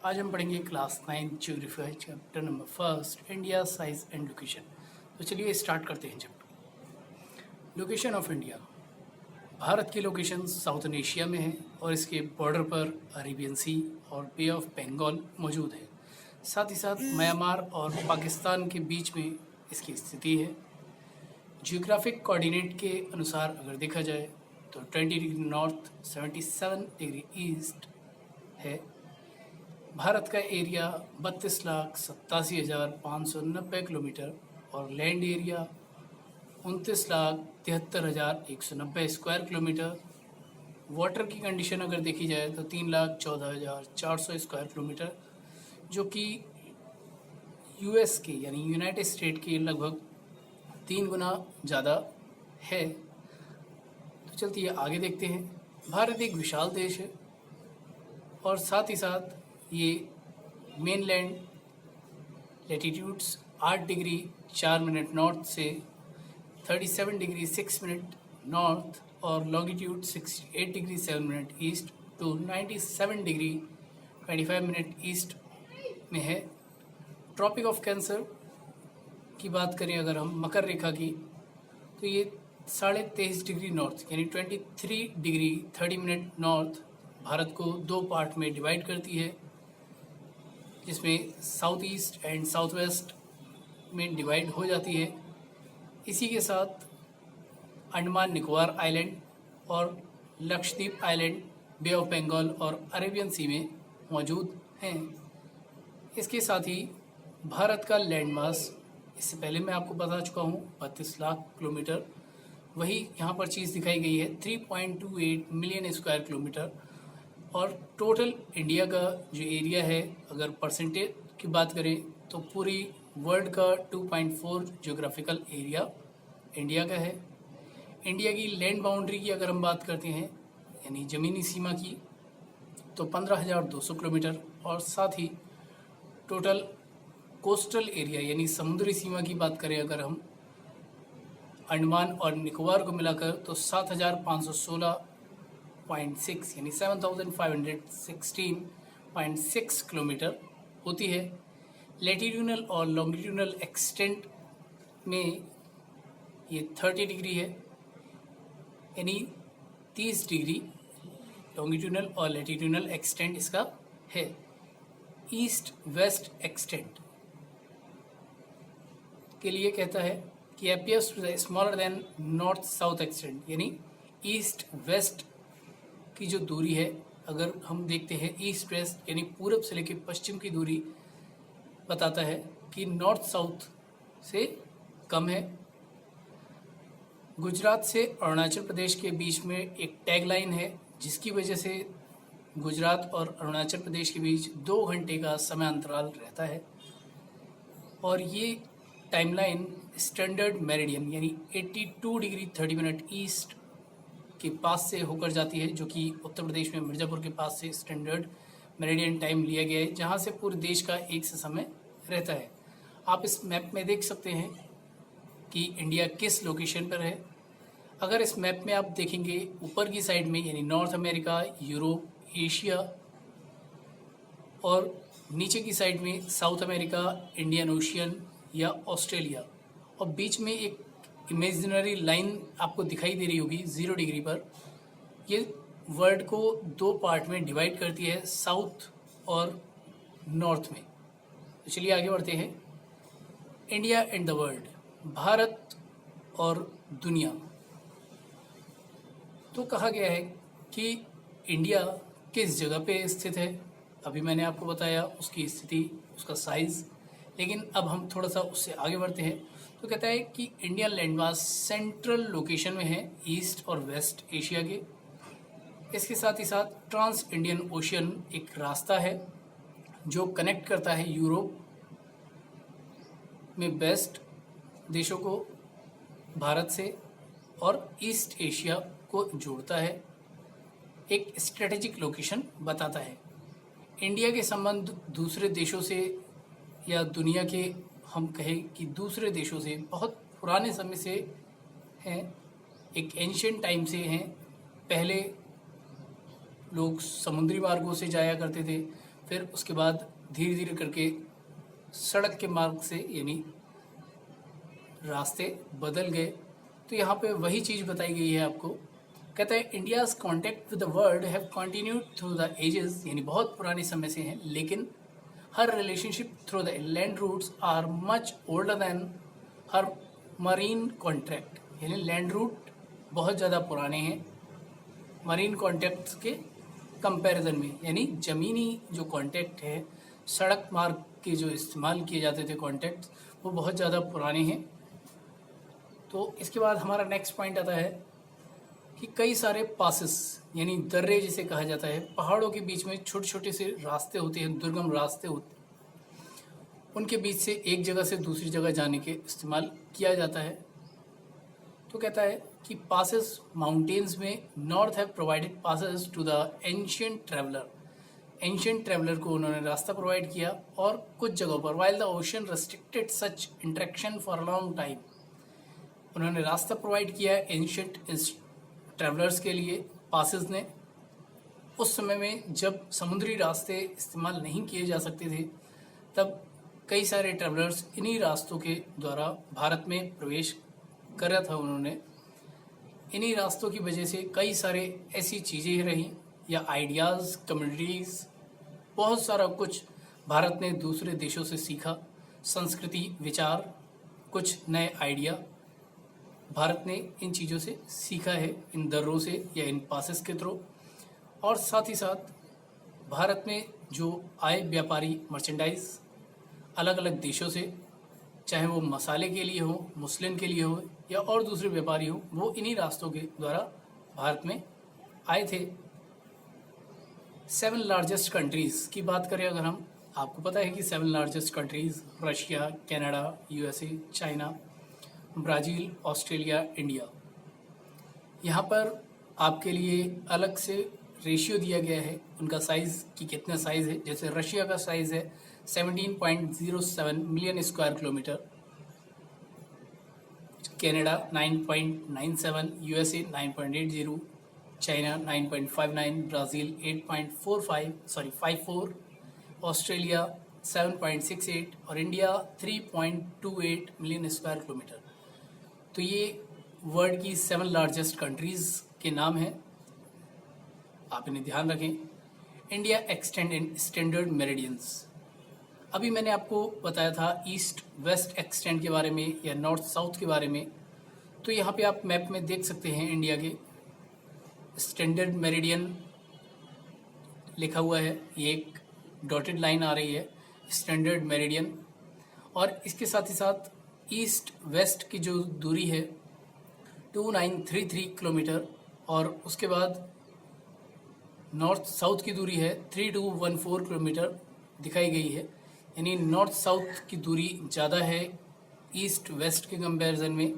आज हम पढ़ेंगे class 9 geography chapter number first India size and location. तो चलिए स्टार्ट करते हैं chapter. Location of India. Bharat की लोकेशन साउथर्न एशिया में है और इसके बॉर्डर पर अरेबियन सी और बे ऑफ बंगाल मौजूद है। साथ ही साथ म्यांमार और पाकिस्तान के बीच में इसकी स्थिति है। जियोग्राफिक कोऑर्डिनेट के अनुसार अगर देखा जाए तो 20 डिग्री नॉर्थ 77 डिग्री ईस्ट है। भारत का एरिया 32,87,590 किलोमीटर और land area 29,73,190 square kilometre. Water की कंडीशन अगर देखी जाए तो 3,14,400 स्क्वायर किलोमीटर, जो कि यूएस के यानी यूनाइटेड स्टेट के लगभग 3 गुना ज़्यादा है। तो चलते हैं आगे देखते हैं। भारत एक विशाल देश है और साथ ही साथ ये mainland latitudes 8 degree 4 minute north से 37 डिग्री 6 मिनट नॉर्थ और longitude 68 degree 7 minute east to 97 degree 25 minute east में है। ट्रॉपिक ऑफ कैंसर की बात करें अगर हम मकर रेखा की, तो ये 23.5 डिग्री नॉर्थ यानी 23 डिग्री 30 मिनट नॉर्थ भारत को 2 पार्ट में डिवाइड करती है, जिसमें south east and south west में डिवाइड हो जाती है। इसी के साथ अंडमान निकोबार आइलैंड और Lakshadweep island bay of Bengal और अरेबियन सी में मौजूद हैं। इसके साथ ही भारत का लैंड मास, इससे पहले मैं आपको बता चुका हूँ, 32 लाख किलोमीटर। वही यहाँ पर चीज़ दिखाई गई है 3.28 मिलियन स्क्वायर किलोमीटर। और टोटल इंडिया का जो एरिया है, अगर परसेंटेज की बात करें तो पूरी वर्ल्ड का 2.4 ज्योग्राफिकल एरिया इंडिया का है। इंडिया की लैंड बाउंड्री की अगर हम बात करते हैं यानी ज़मीनी सीमा की, तो 15,200 किलोमीटर। और साथ ही टोटल कोस्टल एरिया यानी समुद्री सीमा की बात करें अगर हम अंडमान और निकोबार को मिलाकर, तो 7,516.6 यानी 7,516.6 किलोमीटर होती है। लैटिट्यूडनल और लॉन्गिट्यूडनल एक्सटेंट में ये 30 डिग्री है, यानी 30 डिग्री लॉन्गिट्यूडनल और लैटिट्यूडनल एक्सटेंट इसका है। ईस्ट वेस्ट एक्सटेंट के लिए कहता है कि appears to the smaller than north south extent, यानी ईस्ट वेस्ट की जो दूरी है, अगर हम देखते हैं ईस्ट वेस्ट यानी पूरब से लेकर पश्चिम की दूरी बताता है कि नॉर्थ साउथ से कम है। गुजरात से अरुणाचल प्रदेश के बीच में एक टैगलाइन है, जिसकी वजह से गुजरात और अरुणाचल प्रदेश के बीच 2 घंटे का समय अंतराल रहता है। और ये टाइमलाइन स्टैंडर्ड मेरिडियन यानी 82 डिग्री 30 मिनट ईस्ट के पास से होकर जाती है, जो कि उत्तर प्रदेश में मिर्ज़ापुर के पास से स्टैंडर्ड मेरिडियन टाइम लिया गया है, जहाँ से पूरे देश का एक से समय रहता है। आप इस मैप में देख सकते हैं कि इंडिया किस लोकेशन पर है। अगर इस मैप में आप देखेंगे ऊपर की साइड में यानी नॉर्थ अमेरिका, यूरोप, एशिया, और नीचे की साइड में साउथ अमेरिका, इंडियन ओशियन या ऑस्ट्रेलिया, और बीच में एक इमेजिनरी लाइन आपको दिखाई दे रही होगी 0 डिग्री पर। ये वर्ल्ड को 2 पार्ट में डिवाइड करती है, साउथ और नॉर्थ में। तो चलिए आगे बढ़ते हैं। India and the world, Bharat और दुनिया। तो कहा गया है कि इंडिया किस जगह पे स्थित है। अभी मैंने आपको बताया उसकी स्थिति, उसका साइज़, लेकिन अब हम थोड़ा सा उससे आगे बढ़ते हैं। तो कहता है कि इंडियन लैंडमास सेंट्रल लोकेशन में है, ईस्ट और वेस्ट एशिया के। इसके साथ ही साथ ट्रांस इंडियन ओशियन एक रास्ता है जो कनेक्ट करता है यूरोप में बेस्ट देशों को भारत से और ईस्ट एशिया को जोड़ता है। एक स्ट्रेटेजिक लोकेशन बताता है। इंडिया के संबंध दूसरे देशों से या दुनिया के, हम कहें कि दूसरे देशों से बहुत पुराने समय से हैं, एक एंशियंट टाइम से हैं। पहले लोग समुद्री मार्गों से जाया करते थे, फिर उसके बाद धीरे धीरे करके सड़क के मार्ग से यानी रास्ते बदल गए। तो यहाँ पे वही चीज़ बताई गई है आपको। कहता है India's contact with the world have continued through the ages, यानी बहुत पुराने समय से हैं, लेकिन her relationship through the land routes are much older than her marine contract, यानी लैंड रूट बहुत ज़्यादा पुराने हैं मरीन कॉन्टैक्ट्स के कंपैरिजन में। यानी ज़मीनी जो कॉन्टैक्ट है, सड़क मार्ग के जो इस्तेमाल किए जाते थे कॉन्टैक्ट्स, वो बहुत ज़्यादा पुराने हैं। तो इसके बाद हमारा नेक्स्ट पॉइंट आता है कि कई सारे पासेस यानी दर्रे जिसे कहा जाता है, पहाड़ों के बीच में छोटे छोटे से रास्ते होते हैं, दुर्गम रास्ते होते हैं, उनके बीच से एक जगह से दूसरी जगह जाने के इस्तेमाल किया जाता है। तो कहता है कि पासेस माउंटेन्स में north have provided passes to the ancient traveller, ancient traveller को उन्होंने रास्ता प्रोवाइड किया। और कुछ जगहों पर while the ocean restricted such interaction for a long time, उन्होंने रास्ता प्रोवाइड किया एंशियंट ट्रैवलर्स के लिए पासेस ने। उस समय में जब समुद्री रास्ते इस्तेमाल नहीं किए जा सकते थे, तब कई सारे ट्रैवलर्स इन्हीं रास्तों के द्वारा भारत में प्रवेश करा था उन्होंने। इन्हीं रास्तों की वजह से कई सारे ऐसी चीज़ें रहीं या आइडियाज़, कम्युनिटीज़, बहुत सारा कुछ भारत ने दूसरे देशों से सीखा। संस्कृति, विचार, कुछ नए आइडिया भारत ने इन चीज़ों से सीखा है, इन दर्रों से या इन पासेस के थ्रू। और साथ ही साथ भारत में जो आए व्यापारी मर्चेंडाइज अलग अलग देशों से, चाहे वो मसाले के लिए हो, मुस्लिम के लिए हो या और दूसरे व्यापारी हो, वो इन्हीं रास्तों के द्वारा भारत में आए थे। 7 लार्जेस्ट कंट्रीज़ की बात करें अगर हम, आपको पता है कि 7 largest countries Russia, Canada, USA, China, Brazil, Australia, India. यहाँ पर आपके लिए अलग से रेशियो दिया गया है उनका साइज़ कि कितना साइज़ है। जैसे रशिया का साइज़ है 17.07 million square kilometre, Canada 9.97, USA 9.80, China 9.59, Brazil 54, Australia 7.68 और इंडिया 3.28 मिलियन स्क्वायर किलोमीटर। तो ये वर्ल्ड की 7 लार्जेस्ट कंट्रीज़ के नाम हैं, आप इन्हें ध्यान रखें। India extend in standard meridians, अभी मैंने आपको बताया था ईस्ट वेस्ट एक्सटेंड के बारे में या नॉर्थ साउथ के बारे में। तो यहाँ पे आप मैप में देख सकते हैं इंडिया के स्टैंडर्ड मेरिडियन लिखा हुआ है, ये एक डॉटेड लाइन आ रही है स्टैंडर्ड मेरिडियन। और इसके साथ ही साथ ईस्ट वेस्ट की जो दूरी है 2933 किलोमीटर, और उसके बाद नॉर्थ साउथ की दूरी है 3214 किलोमीटर दिखाई गई है। यानी नॉर्थ साउथ की दूरी ज़्यादा है ईस्ट वेस्ट के कंपैरिजन में।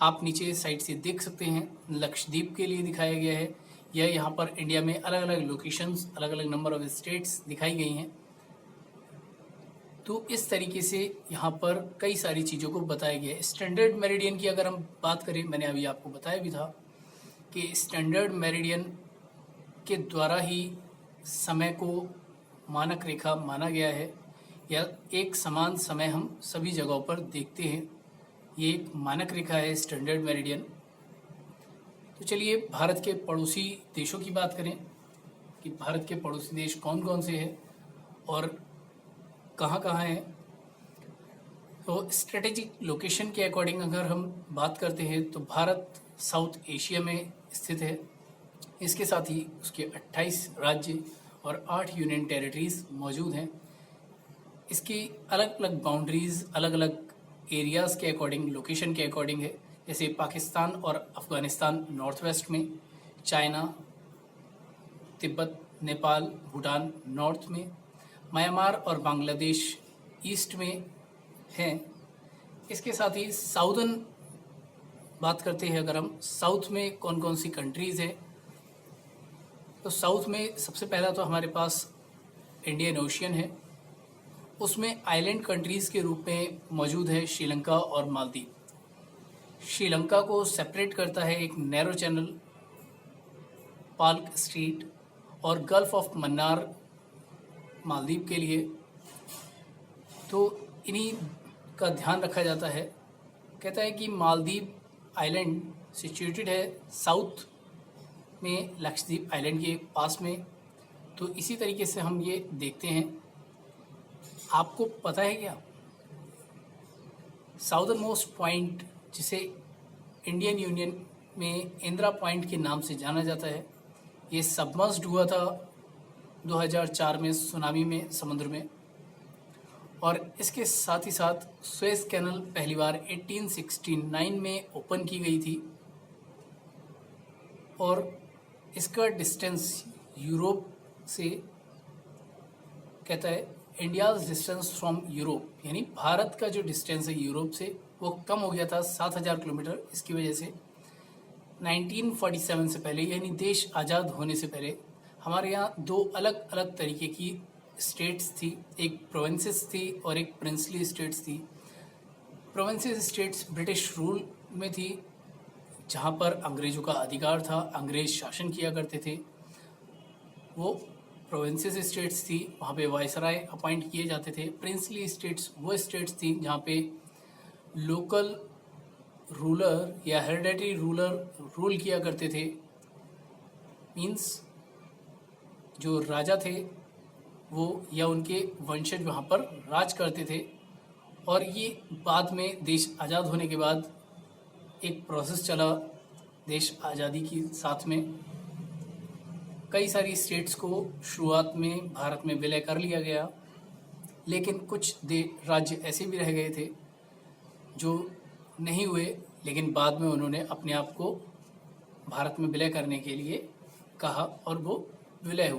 आप नीचे साइड से देख सकते हैं, लक्षद्वीप के लिए दिखाया गया है, या यहाँ पर इंडिया में अलग अलग लोकेशंस, अलग अलग नंबर ऑफ स्टेट्स दिखाई गई हैं। तो इस तरीके से यहाँ पर कई सारी चीज़ों को बताया गया है। स्टैंडर्ड मेरिडियन की अगर हम बात करें, मैंने अभी आपको बताया भी था कि स्टैंडर्ड मेरिडियन के द्वारा ही समय को मानक रेखा माना गया है, या एक समान समय हम सभी जगहों पर देखते हैं। ये एक मानक रेखा है स्टैंडर्ड मेरिडियन। तो चलिए भारत के पड़ोसी देशों की बात करें कि भारत के पड़ोसी देश कौन कौन से हैं और कहाँ कहाँ हैं। तो स्ट्रेटेजिक लोकेशन के अकॉर्डिंग अगर हम बात करते हैं तो भारत साउथ एशिया में स्थित है। इसके साथ ही उसके 28 राज्य और 8 यूनियन टेरिटरीज मौजूद हैं। इसकी अलग अलग बाउंड्रीज अलग अलग एरियाज़ के अकॉर्डिंग, लोकेशन के अकॉर्डिंग है। जैसे पाकिस्तान और अफ़गानिस्तान नॉर्थ वेस्ट में, चाइना, तिब्बत, नेपाल, भूटान नॉर्थ में, म्यांमार और बांग्लादेश ईस्ट में हैं। इसके साथ ही साउदर्न बात करते हैं अगर हम, साउथ में कौन कौन सी कंट्रीज़ हैं। तो साउथ में सबसे पहला तो हमारे पास इंडियन ओशियन है, उसमें आइलैंड कंट्रीज़ के रूप में मौजूद है श्रीलंका और मालदीव। श्रीलंका को सेपरेट करता है एक नैरो चैनल, पाल्क स्ट्रीट, और गल्फ ऑफ मन्नार मालदीव के लिए, तो इन्हीं का ध्यान रखा जाता है। कहता है कि मालदीव आइलैंड सिचुएटेड है साउथ में लक्षद्वीप आइलैंड के पास में। तो इसी तरीके से हम ये देखते हैं। आपको पता है क्या, साउदर्न मोस्ट पॉइंट जिसे इंडियन यूनियन में इंदिरा पॉइंट के नाम से जाना जाता है, ये सबमर्ज्ड हुआ था 2004 में सुनामी में, समुद्र में। और इसके साथ ही साथ सुएज कैनल पहली बार 1869 में ओपन की गई थी और इसका डिस्टेंस यूरोप से, कहता है इंडियाज़ डिस्टेंस फ्रॉम यूरोप, यानी भारत का जो डिस्टेंस है यूरोप से वो कम हो गया था 7000 किलोमीटर। इसकी वजह से 1947 से पहले, यानी देश आज़ाद होने से पहले, हमारे यहाँ दो अलग अलग तरीके की स्टेट्स थी, एक प्रोविंसेस थी और एक प्रिंसली स्टेट्स थी। प्रोविंसेस स्टेट्स ब्रिटिश रूल में थी, जहाँ पर अंग्रेज़ों का अधिकार था, अंग्रेज शासन किया करते थे। वो प्रोविंसेस स्टेट्स थी, वहाँ पे वायसराय अपॉइंट किए जाते थे। प्रिंसली स्टेट्स वो स्टेट्स थी जहाँ पे लोकल रूलर या हेरिडेटरी रूलर रूल किया करते थे। मीन्स जो राजा थे वो या उनके वंशज वहाँ पर राज करते थे। और ये बाद में देश आज़ाद होने के बाद एक प्रोसेस चला, देश आज़ादी के साथ में कई सारी स्टेट्स को शुरुआत में भारत में विलय कर लिया गया, लेकिन कुछ राज्य ऐसे भी रह गए थे जो नहीं हुए, लेकिन बाद में उन्होंने अपने आप को भारत में विलय करने के लिए कहा और वो विलय हुए।